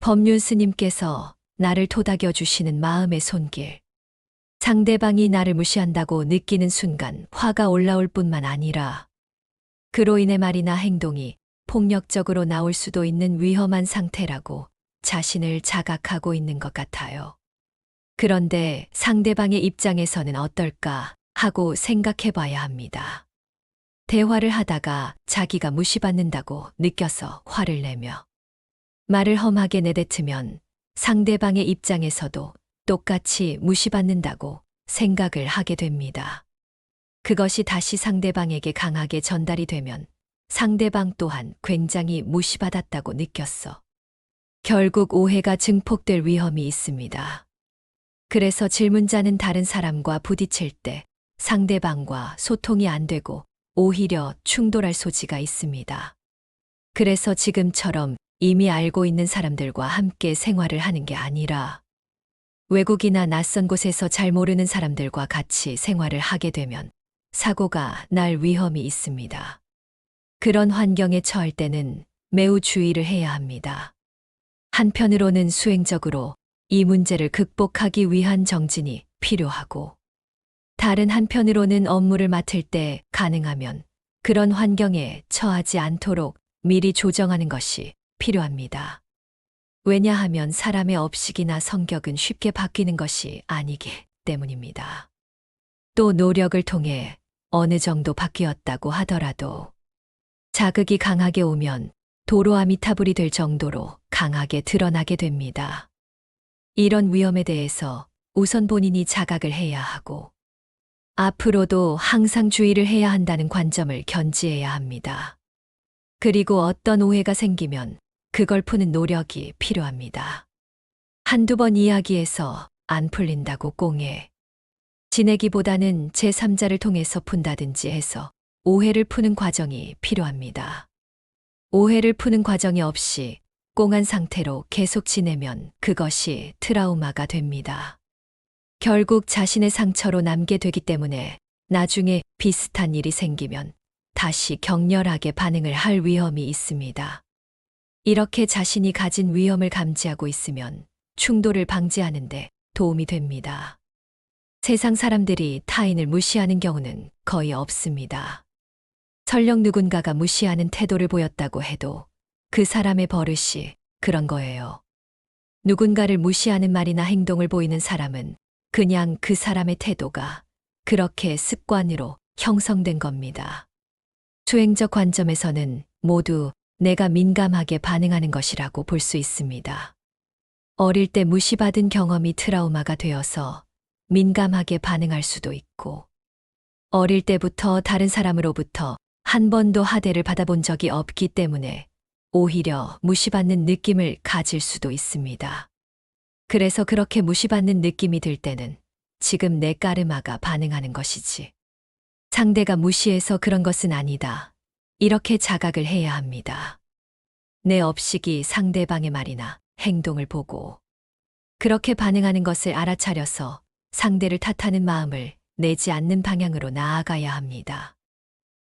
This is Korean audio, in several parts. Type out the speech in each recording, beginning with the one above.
법륜 스님께서 나를 토닥여 주시는 마음의 손길. 상대방이 나를 무시한다고 느끼는 순간 화가 올라올 뿐만 아니라 그로 인해 말이나 행동이 폭력적으로 나올 수도 있는 위험한 상태라고 자신을 자각하고 있는 것 같아요. 그런데 상대방의 입장에서는 어떨까 하고 생각해 봐야 합니다. 대화를 하다가 자기가 무시받는다고 느껴서 화를 내며 말을 험하게 내뱉으면 상대방의 입장에서도 똑같이 무시받는다고 생각을 하게 됩니다. 그것이 다시 상대방에게 강하게 전달이 되면 상대방 또한 굉장히 무시받았다고 느꼈어. 결국 오해가 증폭될 위험이 있습니다. 그래서 질문자는 다른 사람과 부딪힐 때 상대방과 소통이 안 되고 오히려 충돌할 소지가 있습니다. 그래서 지금처럼 이미 알고 있는 사람들과 함께 생활을 하는 게 아니라 외국이나 낯선 곳에서 잘 모르는 사람들과 같이 생활을 하게 되면 사고가 날 위험이 있습니다. 그런 환경에 처할 때는 매우 주의를 해야 합니다. 한편으로는 수행적으로 이 문제를 극복하기 위한 정진이 필요하고 다른 한편으로는 업무를 맡을 때 가능하면 그런 환경에 처하지 않도록 미리 조정하는 것이 필요합니다. 왜냐하면 사람의 업식이나 성격은 쉽게 바뀌는 것이 아니기 때문입니다. 또 노력을 통해 어느 정도 바뀌었다고 하더라도 자극이 강하게 오면 도로아미타불이 될 정도로 강하게 드러나게 됩니다. 이런 위험에 대해서 우선 본인이 자각을 해야 하고 앞으로도 항상 주의를 해야 한다는 관점을 견지해야 합니다. 그리고 어떤 오해가 생기면 그걸 푸는 노력이 필요합니다. 한두 번 이야기해서 안 풀린다고 꽁해 지내기보다는 제3자를 통해서 푼다든지 해서 오해를 푸는 과정이 필요합니다. 오해를 푸는 과정이 없이 꽁한 상태로 계속 지내면 그것이 트라우마가 됩니다. 결국 자신의 상처로 남게 되기 때문에 나중에 비슷한 일이 생기면 다시 격렬하게 반응을 할 위험이 있습니다. 이렇게 자신이 가진 위험을 감지하고 있으면 충돌을 방지하는 데 도움이 됩니다. 세상 사람들이 타인을 무시하는 경우는 거의 없습니다. 설령 누군가가 무시하는 태도를 보였다고 해도 그 사람의 버릇이 그런 거예요. 누군가를 무시하는 말이나 행동을 보이는 사람은 그냥 그 사람의 태도가 그렇게 습관으로 형성된 겁니다. 수행적 관점에서는 모두 내가 민감하게 반응하는 것이라고 볼 수 있습니다. 어릴 때 무시받은 경험이 트라우마가 되어서 민감하게 반응할 수도 있고, 어릴 때부터 다른 사람으로부터 한 번도 하대를 받아본 적이 없기 때문에 오히려 무시받는 느낌을 가질 수도 있습니다. 그래서 그렇게 무시받는 느낌이 들 때는 지금 내 까르마가 반응하는 것이지 상대가 무시해서 그런 것은 아니다. 이렇게 자각을 해야 합니다. 내 업식이 상대방의 말이나 행동을 보고 그렇게 반응하는 것을 알아차려서 상대를 탓하는 마음을 내지 않는 방향으로 나아가야 합니다.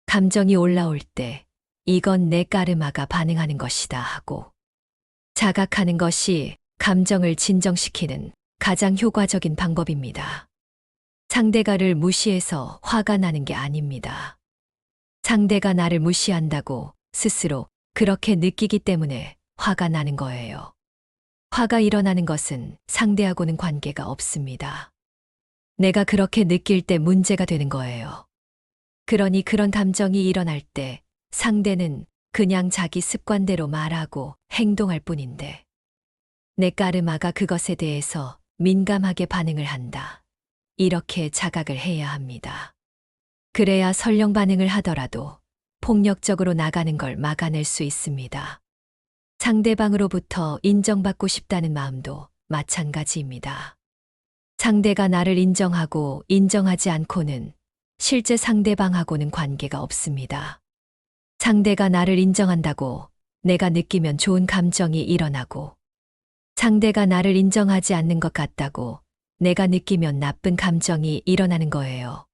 감정이 올라올 때 이건 내 까르마가 반응하는 것이다 하고 자각하는 것이 감정을 진정시키는 가장 효과적인 방법입니다. 상대가를 무시해서 화가 나는 게 아닙니다. 상대가 나를 무시한다고 스스로 그렇게 느끼기 때문에 화가 나는 거예요. 화가 일어나는 것은 상대하고는 관계가 없습니다. 내가 그렇게 느낄 때 문제가 되는 거예요. 그러니 그런 감정이 일어날 때 상대는 그냥 자기 습관대로 말하고 행동할 뿐인데 내 까르마가 그것에 대해서 민감하게 반응을 한다. 이렇게 자각을 해야 합니다. 그래야 설령 반응을 하더라도 폭력적으로 나가는 걸 막아낼 수 있습니다. 상대방으로부터 인정받고 싶다는 마음도 마찬가지입니다. 상대가 나를 인정하고 인정하지 않고는 실제 상대방하고는 관계가 없습니다. 상대가 나를 인정한다고 내가 느끼면 좋은 감정이 일어나고 상대가 나를 인정하지 않는 것 같다고 내가 느끼면 나쁜 감정이 일어나는 거예요.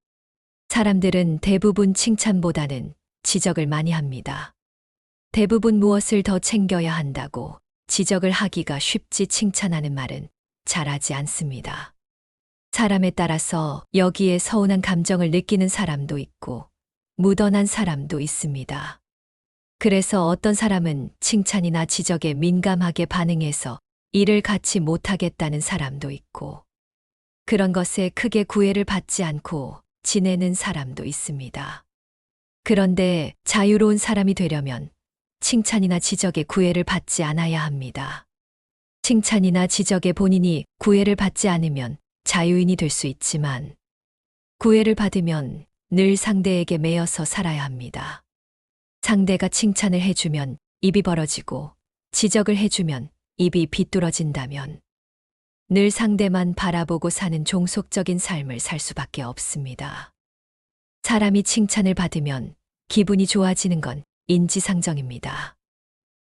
사람들은 대부분 칭찬보다는 지적을 많이 합니다. 대부분 무엇을 더 챙겨야 한다고 지적을 하기가 쉽지 칭찬하는 말은 잘하지 않습니다. 사람에 따라서 여기에 서운한 감정을 느끼는 사람도 있고 무던한 사람도 있습니다. 그래서 어떤 사람은 칭찬이나 지적에 민감하게 반응해서 일을 같이 못하겠다는 사람도 있고 그런 것에 크게 구애를 받지 않고 지내는 사람도 있습니다. 그런데 자유로운 사람이 되려면 칭찬이나 지적에 구애를 받지 않아야 합니다. 칭찬이나 지적에 본인이 구애를 받지 않으면 자유인이 될 수 있지만 구애를 받으면 늘 상대에게 매여서 살아야 합니다. 상대가 칭찬을 해주면 입이 벌어지고 지적을 해주면 입이 비뚤어진다면 늘 상대만 바라보고 사는 종속적인 삶을 살 수밖에 없습니다. 사람이 칭찬을 받으면 기분이 좋아지는 건 인지상정입니다.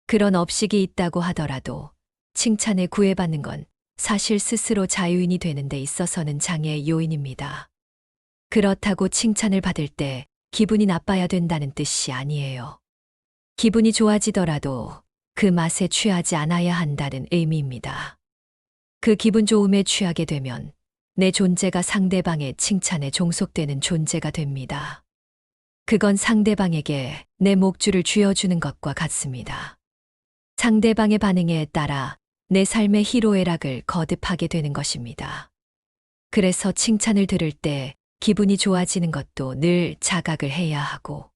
그런 업식이 있다고 하더라도 칭찬에 구애받는 건 사실 스스로 자유인이 되는 데 있어서는 장애 요인입니다. 그렇다고 칭찬을 받을 때 기분이 나빠야 된다는 뜻이 아니에요. 기분이 좋아지더라도 그 맛에 취하지 않아야 한다는 의미입니다. 그 기분 좋음에 취하게 되면 내 존재가 상대방의 칭찬에 종속되는 존재가 됩니다. 그건 상대방에게 내 목줄을 쥐어주는 것과 같습니다. 상대방의 반응에 따라 내 삶의 희로애락을 거듭하게 되는 것입니다. 그래서 칭찬을 들을 때 기분이 좋아지는 것도 늘 자각을 해야 하고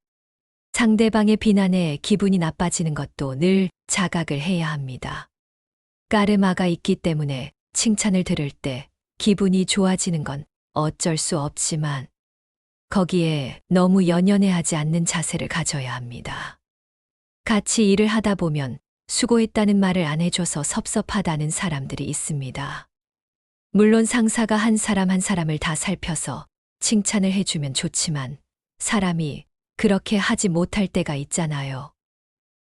상대방의 비난에 기분이 나빠지는 것도 늘 자각을 해야 합니다. 까르마가 있기 때문에 칭찬을 들을 때 기분이 좋아지는 건 어쩔 수 없지만 거기에 너무 연연해하지 않는 자세를 가져야 합니다. 같이 일을 하다 보면 수고했다는 말을 안 해줘서 섭섭하다는 사람들이 있습니다. 물론 상사가 한 사람을 다 살펴서 칭찬을 해주면 좋지만 사람이 그렇게 하지 못할 때가 있잖아요.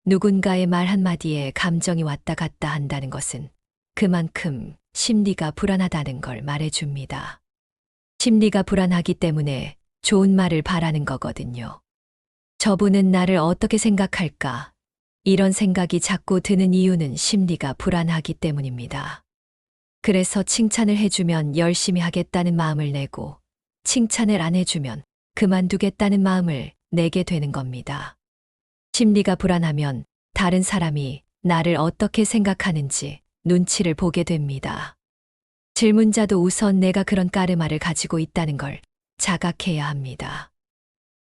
누군가의 말 한마디에 감정이 왔다 갔다 한다는 것은 그만큼 심리가 불안하다는 걸 말해줍니다. 심리가 불안하기 때문에 좋은 말을 바라는 거거든요. 저분은 나를 어떻게 생각할까? 이런 생각이 자꾸 드는 이유는 심리가 불안하기 때문입니다. 그래서 칭찬을 해주면 열심히 하겠다는 마음을 내고 칭찬을 안 해주면 그만두겠다는 마음을 내게 되는 겁니다. 심리가 불안하면 다른 사람이 나를 어떻게 생각하는지 눈치를 보게 됩니다. 질문자도 우선 내가 그런 까르마를 가지고 있다는 걸 자각해야 합니다.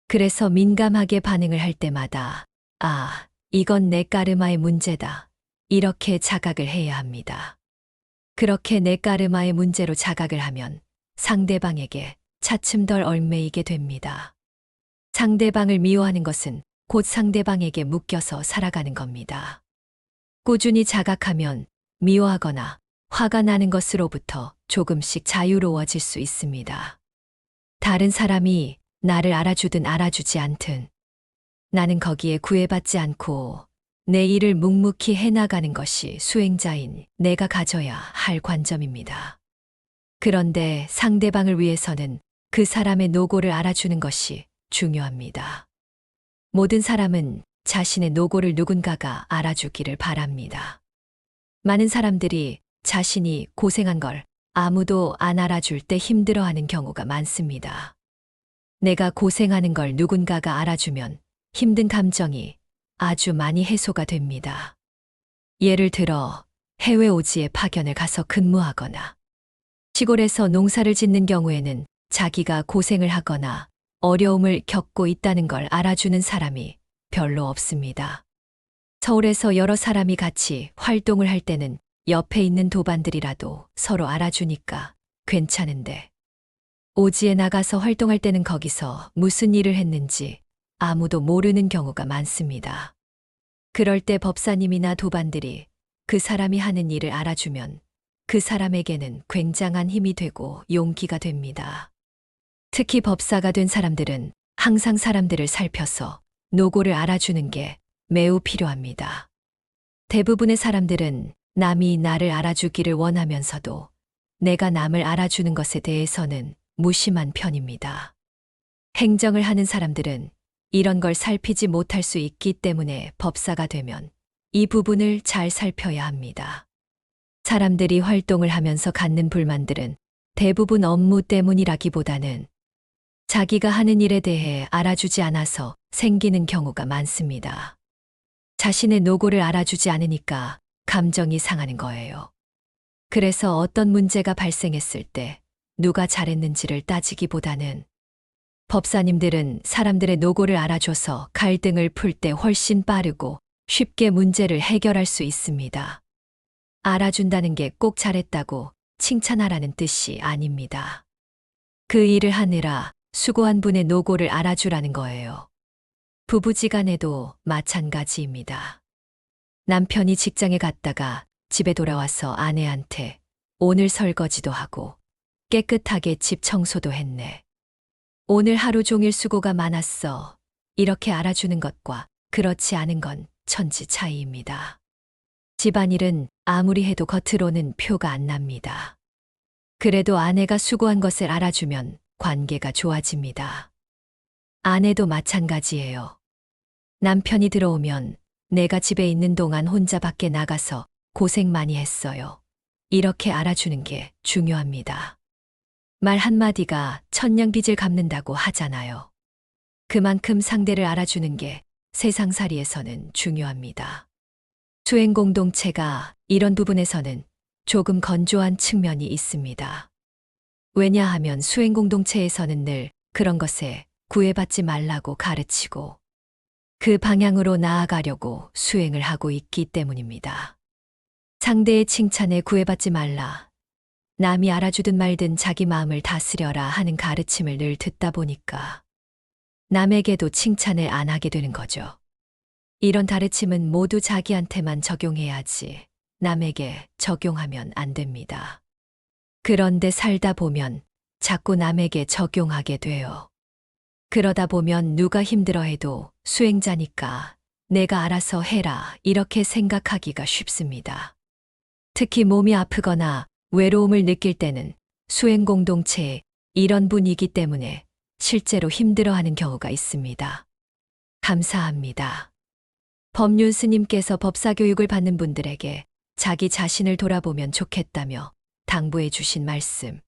그래서 민감하게 반응을 할 때마다 아, 이건 내 까르마의 문제다. 이렇게 자각을 해야 합니다. 그렇게 내 까르마의 문제로 자각을 하면 상대방에게 차츰 덜 얽매이게 됩니다. 상대방을 미워하는 것은 곧 상대방에게 묶여서 살아가는 겁니다. 꾸준히 자각하면 미워하거나 화가 나는 것으로부터 조금씩 자유로워질 수 있습니다. 다른 사람이 나를 알아주든 알아주지 않든 나는 거기에 구애받지 않고 내 일을 묵묵히 해나가는 것이 수행자인 내가 가져야 할 관점입니다. 그런데 상대방을 위해서는 그 사람의 노고를 알아주는 것이 중요합니다. 모든 사람은 자신의 노고를 누군가가 알아주기를 바랍니다. 많은 사람들이 자신이 고생한 걸 아무도 안 알아줄 때 힘들어하는 경우가 많습니다. 내가 고생하는 걸 누군가가 알아주면 힘든 감정이 아주 많이 해소가 됩니다. 예를 들어 해외 오지에 파견을 가서 근무하거나 시골에서 농사를 짓는 경우에는 자기가 고생을 하거나 어려움을 겪고 있다는 걸 알아주는 사람이 별로 없습니다. 서울에서 여러 사람이 같이 활동을 할 때는 옆에 있는 도반들이라도 서로 알아주니까 괜찮은데 오지에 나가서 활동할 때는 거기서 무슨 일을 했는지 아무도 모르는 경우가 많습니다. 그럴 때 법사님이나 도반들이 그 사람이 하는 일을 알아주면 그 사람에게는 굉장한 힘이 되고 용기가 됩니다. 특히 법사가 된 사람들은 항상 사람들을 살펴서 노고를 알아주는 게 매우 필요합니다. 대부분의 사람들은 남이 나를 알아주기를 원하면서도 내가 남을 알아주는 것에 대해서는 무심한 편입니다. 행정을 하는 사람들은 이런 걸 살피지 못할 수 있기 때문에 법사가 되면 이 부분을 잘 살펴야 합니다. 사람들이 활동을 하면서 갖는 불만들은 대부분 업무 때문이라기보다는 자기가 하는 일에 대해 알아주지 않아서 생기는 경우가 많습니다. 자신의 노고를 알아주지 않으니까 감정이 상하는 거예요. 그래서 어떤 문제가 발생했을 때 누가 잘했는지를 따지기보다는 법사님들은 사람들의 노고를 알아줘서 갈등을 풀 때 훨씬 빠르고 쉽게 문제를 해결할 수 있습니다. 알아준다는 게 꼭 잘했다고 칭찬하라는 뜻이 아닙니다. 그 일을 하느라 수고한 분의 노고를 알아주라는 거예요. 부부지간에도 마찬가지입니다. 남편이 직장에 갔다가 집에 돌아와서 아내한테 오늘 설거지도 하고 깨끗하게 집 청소도 했네. 오늘 하루 종일 수고가 많았어. 이렇게 알아주는 것과 그렇지 않은 건 천지 차이입니다. 집안일은 아무리 해도 겉으로는 표가 안 납니다. 그래도 아내가 수고한 것을 알아주면 관계가 좋아집니다. 아내도 마찬가지예요. 남편이 들어오면 내가 집에 있는 동안 혼자 밖에 나가서 고생 많이 했어요. 이렇게 알아주는 게 중요합니다. 말 한마디가 천냥빚을 갚는다고 하잖아요. 그만큼 상대를 알아주는 게 세상살이에서는 중요합니다. 수행 공동체가 이런 부분에서는 조금 건조한 측면이 있습니다. 왜냐하면 수행 공동체에서는 늘 그런 것에 구애받지 말라고 가르치고 그 방향으로 나아가려고 수행을 하고 있기 때문입니다. 상대의 칭찬에 구애받지 말라. 남이 알아주든 말든 자기 마음을 다스려라 하는 가르침을 늘 듣다 보니까 남에게도 칭찬을 안 하게 되는 거죠. 이런 가르침은 모두 자기한테만 적용해야지 남에게 적용하면 안 됩니다. 그런데 살다 보면 자꾸 남에게 적용하게 돼요. 그러다 보면 누가 힘들어해도 수행자니까 내가 알아서 해라 이렇게 생각하기가 쉽습니다. 특히 몸이 아프거나 외로움을 느낄 때는 수행 공동체에 이런 분위기 때문에 실제로 힘들어하는 경우가 있습니다. 감사합니다. 법륜 스님께서 법사교육을 받는 분들에게 자기 자신을 돌아보면 좋겠다며 당부해 주신 말씀.